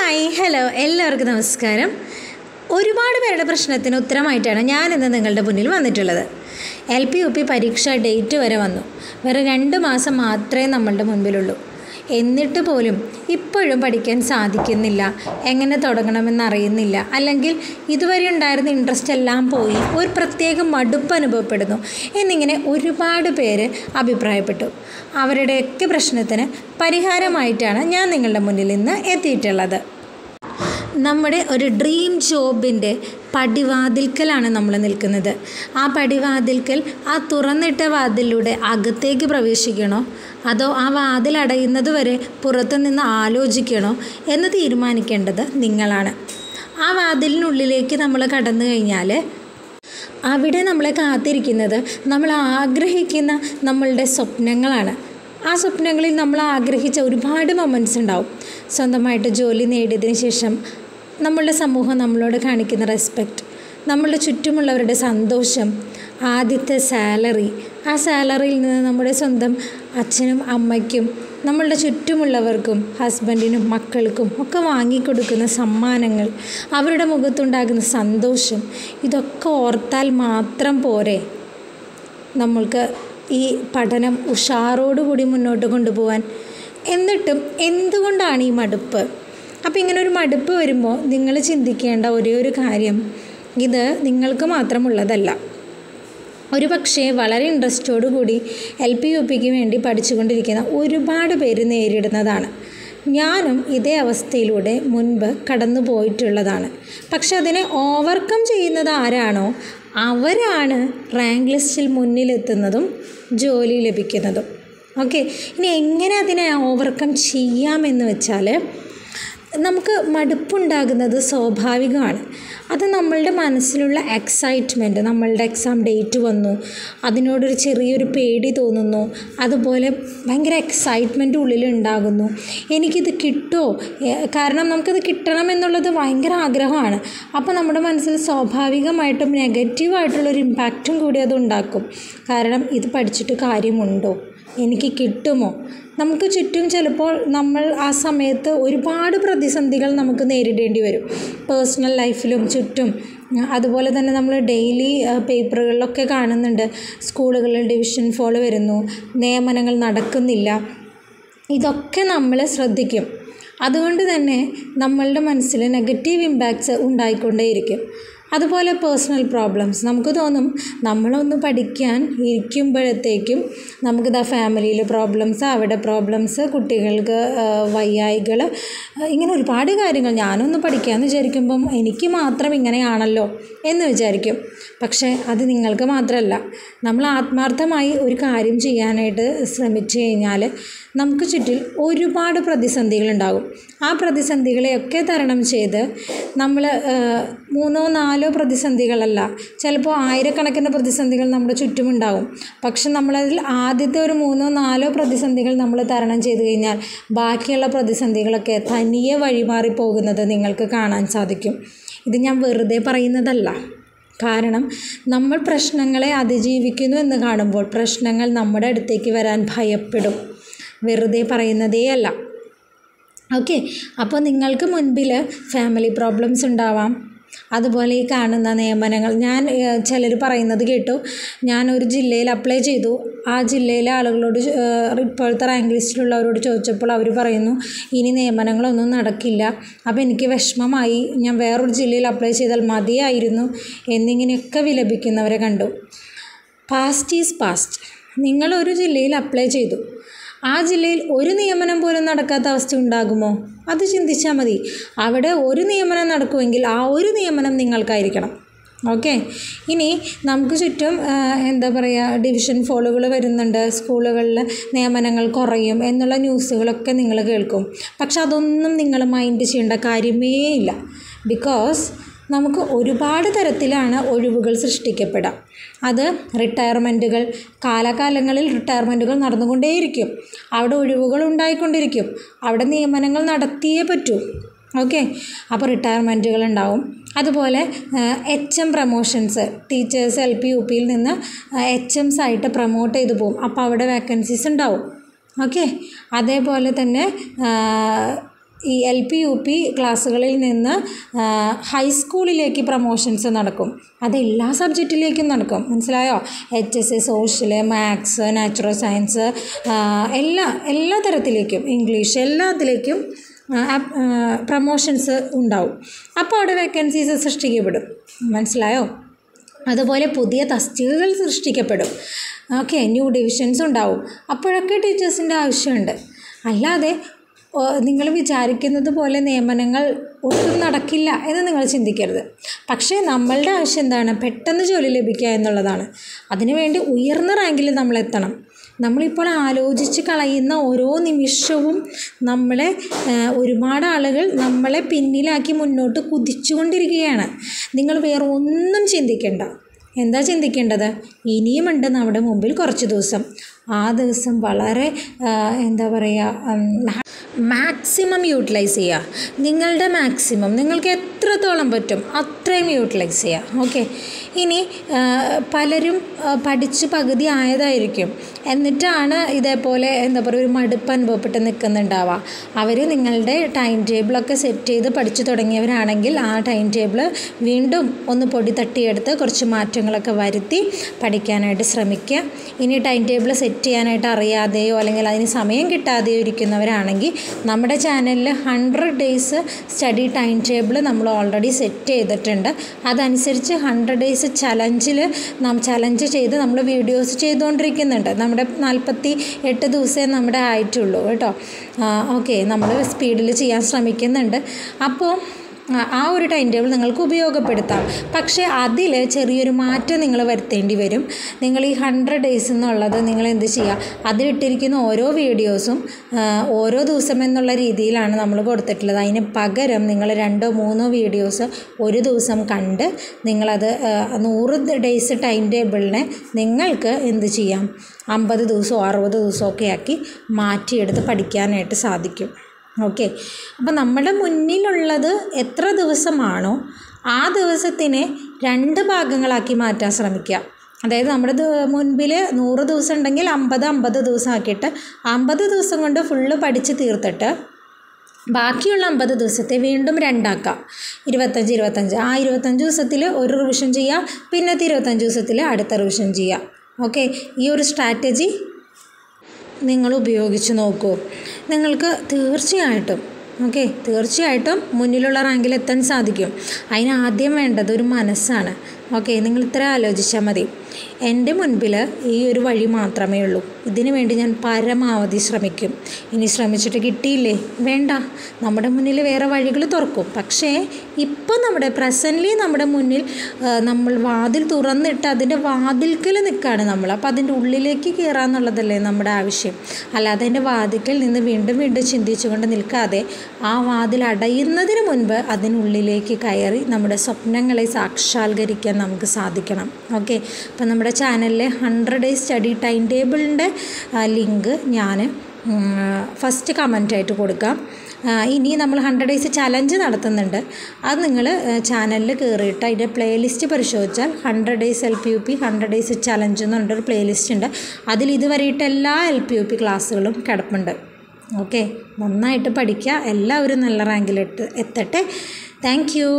Hi hello എല്ലാവർക്കും നമസ്കാരം. ഒരുപാട് പേരുടെ പ്രശ്നത്തിന് ഉത്തരമായിട്ടാണ് ഞാനിന്ന് നിങ്ങളുടെ മുന്നിൽ വന്നിട്ടുള്ളത്. LP UP പരീക്ഷ ഡേറ്റ് വരെ വന്നു. വേറെ 2 മാസം മാത്രമേ നമ്മളുടെ മുൻപിലുള്ളൂ. എന്നിട്ട് പോലും ഇപ്പോഴും പഠിക്കാൻ സാധിക്കുന്നില്ല, എങ്ങനെ തുടങ്ങണമെന്നറിയുന്നില്ല, അല്ലെങ്കിൽ ഇതുവരെ ഉണ്ടായിരുന്ന ഇൻട്രസ്റ്റ് എല്ലാം പോയി, ഒരു പ്രത്യേക മടുപ്പ് അനുഭവപ്പെടുന്നു എന്നിങ്ങനെ ഒരുപാട് പേര് അഭിപ്രായപ്പെട്ടു. അവരുടെയൊക്കെ പ്രശ്നത്തിന് പരിഹാരമായിട്ടാണ് ഞാൻ നിങ്ങളുടെ മുന്നിൽ ഇന്ന് എത്തിയിട്ടുള്ളത്. നമ്മുടെ ഒരു ഡ്രീം ജോബിൻ്റെ പടിവാതിൽക്കലാണ് നമ്മൾ നിൽക്കുന്നത്. ആ പടിവാതിൽക്കൽ, ആ തുറന്നിട്ട വാതിലൂടെ അകത്തേക്ക് പ്രവേശിക്കണോ അതോ ആ വാതിൽ അടയുന്നത് വരെ പുറത്തു നിന്ന് ആലോചിക്കണോ എന്ന് തീരുമാനിക്കേണ്ടത് നിങ്ങളാണ്. ആ വാതിലിനുള്ളിലേക്ക് നമ്മൾ കടന്നു കഴിഞ്ഞാൽ അവിടെ നമ്മളെ കാത്തിരിക്കുന്നത് നമ്മൾ ആഗ്രഹിക്കുന്ന നമ്മളുടെ സ്വപ്നങ്ങളാണ്. ആ സ്വപ്നങ്ങളിൽ നമ്മൾ ആഗ്രഹിച്ച ഒരുപാട് മൊമെൻറ്റ്സ് ഉണ്ടാവും. സ്വന്തമായിട്ട് ജോലി നേടിയതിന് ശേഷം നമ്മളുടെ സമൂഹം നമ്മളോട് കാണിക്കുന്ന റെസ്പെക്റ്റ്, നമ്മളുടെ ചുറ്റുമുള്ളവരുടെ സന്തോഷം, ആദ്യത്തെ സാലറി, ആ സാലറിയിൽ നിന്ന് നമ്മുടെ സ്വന്തം അച്ഛനും അമ്മയ്ക്കും നമ്മളുടെ ചുറ്റുമുള്ളവർക്കും ഹസ്ബൻഡിനും മക്കൾക്കും ഒക്കെ വാങ്ങിക്കൊടുക്കുന്ന സമ്മാനങ്ങൾ, അവരുടെ മുഖത്തുണ്ടാകുന്ന സന്തോഷം, ഇതൊക്കെ ഓർത്താൽ മാത്രം പോരെ നമ്മൾക്ക് ഈ പഠനം ഉഷാറോടുകൂടി മുന്നോട്ട് കൊണ്ടുപോകാൻ. എന്നിട്ടും എന്തുകൊണ്ടാണ് ഈ മടുപ്പ്? അപ്പോൾ ഇങ്ങനെ ഒരു മടുപ്പ് വരുമ്പോൾ നിങ്ങൾ ചിന്തിക്കേണ്ട ഒരേ ഒരു കാര്യം, ഇത് നിങ്ങൾക്ക് മാത്രമുള്ളതല്ല. ഒരു പക്ഷേ വളരെ ഇൻട്രസ്റ്റോടു കൂടി LP UPക്ക് വേണ്ടി പഠിച്ചുകൊണ്ടിരിക്കുന്ന ഒരുപാട് പേര് നേരിടുന്നതാണ്. ഞാനും ഇതേ അവസ്ഥയിലൂടെ മുൻപ് കടന്നു പോയിട്ടുള്ളതാണ്. പക്ഷെ അതിനെ ഓവർകം ചെയ്യുന്നത് ആരാണോ അവരാണ് റാങ്ക് ലിസ്റ്റിൽ മുന്നിലെത്തുന്നതും ജോലി ലഭിക്കുന്നതും. ഓക്കെ, ഇനി എങ്ങനെ അതിനെ ഓവർകം ചെയ്യാമെന്ന് വെച്ചാൽ, നമുക്ക് മടുപ്പുണ്ടാകുന്നത് സ്വാഭാവികമാണ്. അത് നമ്മളുടെ മനസ്സിലുള്ള എക്സൈറ്റ്മെൻറ്റ്, നമ്മളുടെ എക്സാം ഡേറ്റ് വന്നു, അതിനോടൊരു ചെറിയൊരു പേടി തോന്നുന്നു, അതുപോലെ ഭയങ്കര എക്സൈറ്റ്മെൻറ്റ് ഉള്ളിലുണ്ടാകുന്നു. എനിക്കിത് കിട്ടുമോ? കാരണം നമുക്കത് കിട്ടണം എന്നുള്ളത് ഭയങ്കര ആഗ്രഹമാണ്. അപ്പോൾ നമ്മുടെ മനസ്സിൽ സ്വാഭാവികമായിട്ടും നെഗറ്റീവായിട്ടുള്ളൊരു ഇമ്പാക്റ്റും കൂടി അത് ഉണ്ടാക്കും. കാരണം ഇത് പഠിച്ചിട്ട് കാര്യമുണ്ടോ, എനിക്ക് കിട്ടുമോ? നമുക്ക് ചുറ്റും ചിലപ്പോൾ നമ്മൾ ആ സമയത്ത് ഒരുപാട് പ്രതിസന്ധികൾ നമുക്ക് നേരിടേണ്ടി വരും, പേഴ്സണൽ ലൈഫിലും ചുറ്റും. അതുപോലെ തന്നെ നമ്മൾ ഡെയിലി പേപ്പറുകളിലൊക്കെ കാണുന്നുണ്ട്, സ്കൂളുകളിൽ ഡിവിഷൻ ഫോൾ വരുന്നു, നിയമനങ്ങൾ നടക്കുന്നില്ല. ഇതൊക്കെ നമ്മൾ ശ്രദ്ധിക്കും. അതുകൊണ്ട് തന്നെ നമ്മളുടെ മനസ്സിൽ നെഗറ്റീവ് ഇമ്പാക്ട്സ് ഉണ്ടായിക്കൊണ്ടേയിരിക്കും. അതുപോലെ പേഴ്സണൽ പ്രോബ്ലംസ്, നമുക്ക് തോന്നും നമ്മളൊന്ന് പഠിക്കാൻ ഇരിക്കുമ്പോഴത്തേക്കും നമുക്കിതാ ഫാമിലിയിൽ പ്രോബ്ലംസ്, അവിടെ പ്രോബ്ലംസ്, കുട്ടികൾക്ക് വയ്യായികൾ, ഇങ്ങനെ ഒരുപാട് കാര്യങ്ങൾ. ഞാനൊന്ന് പഠിക്കാമെന്ന് വിചാരിക്കുമ്പം എനിക്ക് മാത്രം ഇങ്ങനെയാണല്ലോ എന്ന് വിചാരിക്കും. പക്ഷേ അത് നിങ്ങൾക്ക് മാത്രമല്ല. നമ്മൾ ആത്മാർത്ഥമായി ഒരു കാര്യം ചെയ്യാനായിട്ട് ശ്രമിച്ചു കഴിഞ്ഞാൽ നമുക്ക് ചുറ്റിൽ ഒരുപാട് പ്രതിസന്ധികളുണ്ടാകും. ആ പ്രതിസന്ധികളെയൊക്കെ തരണം ചെയ്ത് നമ്മൾ 3-4 പ്രതിസന്ധികളല്ല, ചിലപ്പോൾ ആയിരക്കണക്കിന് പ്രതിസന്ധികൾ നമ്മുടെ ചുറ്റുമുണ്ടാകും. പക്ഷെ നമ്മളതിൽ ആദ്യത്തെ ഒരു 3-4 പ്രതിസന്ധികൾ നമ്മൾ തരണം ചെയ്ത് കഴിഞ്ഞാൽ ബാക്കിയുള്ള പ്രതിസന്ധികളൊക്കെ തനിയെ വഴിമാറി പോകുന്നത് നിങ്ങൾക്ക് കാണാൻ സാധിക്കും. ഇത് ഞാൻ വെറുതെ പറയുന്നതല്ല. കാരണം നമ്മൾ പ്രശ്നങ്ങളെ അതിജീവിക്കുന്നു എന്ന് കാണുമ്പോൾ പ്രശ്നങ്ങൾ നമ്മുടെ അടുത്തേക്ക് വരാൻ ഭയപ്പെടും. വെറുതെ പറയുന്നതേ അല്ല. ഓക്കെ, അപ്പോൾ നിങ്ങൾക്ക് മുൻപിൽ ഫാമിലി പ്രോബ്ലംസ് ഉണ്ടാവാം, അതുപോലെ ഈ കാണുന്ന നിയമനങ്ങൾ. ഞാൻ ചിലർ പറയുന്നത് കേട്ടു, ഞാനൊരു ജില്ലയിൽ അപ്ലൈ ചെയ്തു, ആ ജില്ലയിലെ ആളുകളോട്, ഇപ്പോഴത്തെ റാങ്ക് ലിസ്റ്റിലുള്ളവരോട് ചോദിച്ചപ്പോൾ അവർ പറയുന്നു ഇനി നിയമനങ്ങളൊന്നും നടക്കില്ല. അപ്പോൾ എനിക്ക് വിഷമമായി, ഞാൻ വേറൊരു ജില്ലയിൽ അപ്ലൈ ചെയ്താൽ മതിയായിരുന്നു എന്നിങ്ങനെയൊക്കെ വിലപിക്കുന്നവരെ കണ്ടു. Past is past. നിങ്ങളൊരു ജില്ലയിൽ അപ്ലൈ ചെയ്തു, ആ ജില്ലയിൽ ഒരു നിയമനം പോലും നടക്കാത്ത അവസ്ഥ ഉണ്ടാകുമോ? അത് ചിന്തിച്ചാൽ മതി. അവിടെ ഒരു നിയമനം നടക്കുമെങ്കിൽ ആ ഒരു നിയമനം നിങ്ങൾക്കായിരിക്കണം. ഓക്കെ, ഇനി നമുക്ക് ചുറ്റും എന്താ പറയുക, ഡിവിഷൻ ഫോളുകൾ വരുന്നുണ്ട്, സ്കൂളുകളിൽ നിയമനങ്ങൾ കുറയും എന്നുള്ള ന്യൂസുകളൊക്കെ നിങ്ങൾ കേൾക്കും. പക്ഷെ അതൊന്നും നിങ്ങൾ മൈൻഡ് ചെയ്യേണ്ട കാര്യമേ ഇല്ല. ബിക്കോസ് നമുക്ക് ഒരുപാട് തരത്തിലാണ് ഒഴിവുകൾ സൃഷ്ടിക്കപ്പെടുക. അത് റിട്ടയർമെൻറ്റുകൾ, കാലാകാലങ്ങളിൽ റിട്ടയർമെൻറ്റുകൾ നടന്നുകൊണ്ടേയിരിക്കും. അവിടെ ഒഴിവുകൾ ഉണ്ടായിക്കൊണ്ടിരിക്കും. അവിടെ നിയമനങ്ങൾ നടത്തിയേ പറ്റൂ. ഓക്കെ, അപ്പോൾ റിട്ടയർമെൻറ്റുകൾ ഉണ്ടാവും. അതുപോലെ HM പ്രമോഷൻസ്, ടീച്ചേഴ്സ് LP UPയിൽ നിന്ന് HMs ആയിട്ട് പ്രൊമോട്ട് ചെയ്തു പോകും. അപ്പോൾ അവിടെ വേക്കൻസീസ് ഉണ്ടാവും. ഓക്കെ, അതേപോലെ തന്നെ ഈ LP UP ക്ലാസ്സുകളിൽ നിന്ന് ഹൈസ്കൂളിലേക്ക് പ്രമോഷൻസ് നടക്കും. അതെല്ലാ സബ്ജക്റ്റിലേക്കും നടക്കും. മനസ്സിലായോ? HS, social, maths, natural science, എല്ലാ തരത്തിലേക്കും, ഇംഗ്ലീഷ്, എല്ലാത്തിലേക്കും പ്രമോഷൻസ് ഉണ്ടാവും. അപ്പോൾ അവിടെ വേക്കൻസീസ് സൃഷ്ടിക്കപ്പെടും. മനസ്സിലായോ? അതുപോലെ പുതിയ തസ്തികകൾ സൃഷ്ടിക്കപ്പെടും. ഓക്കെ, ന്യൂ ഡിവിഷൻസ് ഉണ്ടാവും. അപ്പോഴൊക്കെ ടീച്ചേഴ്സിൻ്റെ ആവശ്യമുണ്ട്. അല്ലാതെ നിങ്ങൾ വിചാരിക്കുന്നത് പോലെ നിയമനങ്ങൾ ഒട്ടും നടക്കില്ല എന്ന് നിങ്ങൾ ചിന്തിക്കരുത്. പക്ഷേ നമ്മളുടെ ആവശ്യം എന്താണ്? പെട്ടെന്ന് ജോലി ലഭിക്കുക എന്നുള്ളതാണ്. അതിനുവേണ്ടി ഉയർന്ന റാങ്കിൽ നമ്മൾ എത്തണം. നമ്മളിപ്പോൾ ആലോചിച്ച് കളയുന്ന ഓരോ നിമിഷവും നമ്മളെ ഒരുപാട് ആളുകൾ നമ്മളെ പിന്നിലാക്കി മുന്നോട്ട് കുതിച്ചുകൊണ്ടിരിക്കുകയാണ്. നിങ്ങൾ വേറെ ഒന്നും ചിന്തിക്കേണ്ട. എന്താ ചിന്തിക്കേണ്ടത്? ഇനിയുമുണ്ട് നമ്മുടെ മുമ്പിൽ കുറച്ച് ദിവസം. ആ ദിവസം വളരെ എന്താ പറയുക, മാക്സിമം യൂട്ടിലൈസ് ചെയ്യുക. നിങ്ങളുടെ മാക്സിമം നിങ്ങൾക്ക് എത്രത്തോളം പറ്റും അത്രയും യൂട്ടിലൈസ് ചെയ്യുക. ഓക്കെ, ഇനി പലരും പഠിച്ച് പകുതി ആയതായിരിക്കും, എന്നിട്ടാണ് ഇതേപോലെ എന്താ പറയുക ഒരു മടുപ്പ് അനുഭവപ്പെട്ട് നിൽക്കുന്നുണ്ടാവുക. അവർ നിങ്ങളുടെ ടൈം ടേബിളൊക്കെ സെറ്റ് ചെയ്ത് പഠിച്ചു തുടങ്ങിയവരാണെങ്കിൽ ആ ടൈം ടേബിൾ വീണ്ടും ഒന്ന് പൊടി തട്ടിയെടുത്ത് കുറച്ച് മാറ്റങ്ങളൊക്കെ വരുത്തി പഠിക്കാനായിട്ട് ശ്രമിക്കുക. ഇനി ടൈം ടേബിൾ സെറ്റ് ചെയ്യാനായിട്ട് അറിയാതെയോ അല്ലെങ്കിൽ അതിന് സമയം കിട്ടാതെയോ ഇരിക്കുന്നവരാണെങ്കിൽ നമ്മുടെ ചാനലിൽ 100 ഡേയ്സ് സ്റ്റഡി ടൈം ടേബിൾ നമ്മൾ ഓൾറെഡി സെറ്റ് ചെയ്തിട്ടുണ്ട്. അതനുസരിച്ച് 100 ഡേയ്സ് ചലഞ്ചിൽ ചലഞ്ച് ചെയ്ത് നമ്മൾ വീഡിയോസ് ചെയ്തുകൊണ്ടിരിക്കുന്നുണ്ട്. നമ്മുടെ 48 ദിവസമേ നമ്മുടെ ആയിട്ടുള്ളൂ കേട്ടോ. ഓക്കെ, നമ്മൾ സ്പീഡിൽ ചെയ്യാൻ ശ്രമിക്കുന്നുണ്ട്. അപ്പോൾ ആ ഒരു ടൈം ടേബിൾ നിങ്ങൾക്ക് ഉപയോഗപ്പെടുത്താം. പക്ഷേ അതിൽ ചെറിയൊരു മാറ്റം നിങ്ങൾ വരുത്തേണ്ടി വരും. നിങ്ങൾ ഈ 100 ഡേയ്സ് എന്നുള്ളത് നിങ്ങൾ എന്ത് ചെയ്യുക, അതിലിട്ടിരിക്കുന്ന ഓരോ വീഡിയോസും ഓരോ ദിവസം എന്നുള്ള രീതിയിലാണ് നമ്മൾ കൊടുത്തിട്ടുള്ളത്. അതിന് പകരം നിങ്ങൾ 2-3 വീഡിയോസ് ഒരു ദിവസം കണ്ട് നിങ്ങളത് 100 ഡേയ്സ് ടൈം ടേബിളിനെ നിങ്ങൾക്ക് എന്ത് ചെയ്യാം, 50 ദിവസമോ 60 ദിവസമോ ഒക്കെ ആക്കി മാറ്റിയെടുത്ത് പഠിക്കാനായിട്ട് സാധിക്കും. ഓക്കെ, അപ്പോൾ നമ്മുടെ മുന്നിലുള്ളത് എത്ര ദിവസമാണോ ആ ദിവസത്തിനെ 2 ഭാഗങ്ങളാക്കി മാറ്റാൻ ശ്രമിക്കുക. അതായത് നമ്മുടെ മുൻപിൽ 100 ദിവസം ഉണ്ടെങ്കിൽ 50 ദിവസം ആക്കിയിട്ട് 50 ദിവസം കൊണ്ട് ഫുള്ള് പഠിച്ച് തീർത്തിട്ട് ബാക്കിയുള്ള 50 ദിവസത്തെ വീണ്ടും 2 ആക്കാം. 25. ആ 25 ദിവസത്തിൽ ഒരു റിവിഷൻ ചെയ്യുക, പിന്നത്തെ 25 ദിവസത്തിൽ അടുത്ത റിവിഷൻ ചെയ്യുക. ഓക്കെ, ഈ ഒരു സ്ട്രാറ്റജി നിങ്ങൾ ഉപയോഗിച്ച് നോക്കൂ. നിങ്ങൾക്ക് തീർച്ചയായിട്ടും മുന്നിലുള്ള റാങ്കിൽ എത്താൻ സാധിക്കും. അതിന് ആദ്യം വേണ്ടത് ഒരു മനസ്സാണ്. ഓക്കെ, നിങ്ങൾ ഇത്ര ആലോചിച്ചാൽ മതി. എൻ്റെ മുൻപിൽ ഈ ഒരു വഴി മാത്രമേ ഉള്ളൂ. ഇതിനു വേണ്ടി ഞാൻ പരമാവധി ശ്രമിക്കും. ഇനി ശ്രമിച്ചിട്ട് കിട്ടിയില്ലേ, വേണ്ട, നമ്മുടെ മുന്നിൽ വേറെ വഴികൾ തുറക്കും. പക്ഷേ ഇപ്പോൾ പ്രസൻ്റ്ലി നമ്മുടെ മുന്നിൽ നമ്മൾ വാതിൽ തുറന്നിട്ട് അതിൻ്റെ വാതിൽക്കൽ നിൽക്കുകയാണ് നമ്മൾ. അപ്പോൾ അതിൻ്റെ ഉള്ളിലേക്ക് കയറാമെന്നുള്ളതല്ലേ നമ്മുടെ ആവശ്യം. അല്ലാതെ അതിൻ്റെ വാതിൽക്കൽ നിന്ന് വീണ്ടും ചിന്തിച്ചുകൊണ്ട് നിൽക്കാതെ ആ വാതിൽ അടയുന്നതിന് മുൻപ് അതിനുള്ളിലേക്ക് കയറി നമ്മുടെ സ്വപ്നങ്ങളെ സാക്ഷാത്കരിക്കാൻ നമുക്ക് സാധിക്കണം. ഓക്കെ, അപ്പം നമ്മുടെ ചാനലിലെ 100 ഡേയ്സ് സ്റ്റഡി ടൈം ടേബിളിൻ്റെ ലിങ്ക് ഞാൻ ഫസ്റ്റ് കമൻറ്റായിട്ട് കൊടുക്കാം. ഇനി നമ്മൾ 100 ഡേയ്സ് ചലഞ്ച് നടത്തുന്നുണ്ട്. അത് നിങ്ങൾ ചാനലിൽ കയറിയിട്ട് അതിൻ്റെ പ്ലേലിസ്റ്റ് പരിശോധിച്ചാൽ 100 days LP UP 100 days challenge എന്ന് പറഞ്ഞൊരു പ്ലേലിസ്റ്റ് ഉണ്ട്. അതിൽ ഇതുവരെയിട്ട് എല്ലാ LP UP ക്ലാസ്സുകളും കിടപ്പുണ്ട്. ഓക്കെ, നന്നായിട്ട് പഠിക്കുക. എല്ലാവരും നല്ല റാങ്കിൽ എത്തട്ടെ. Thank U.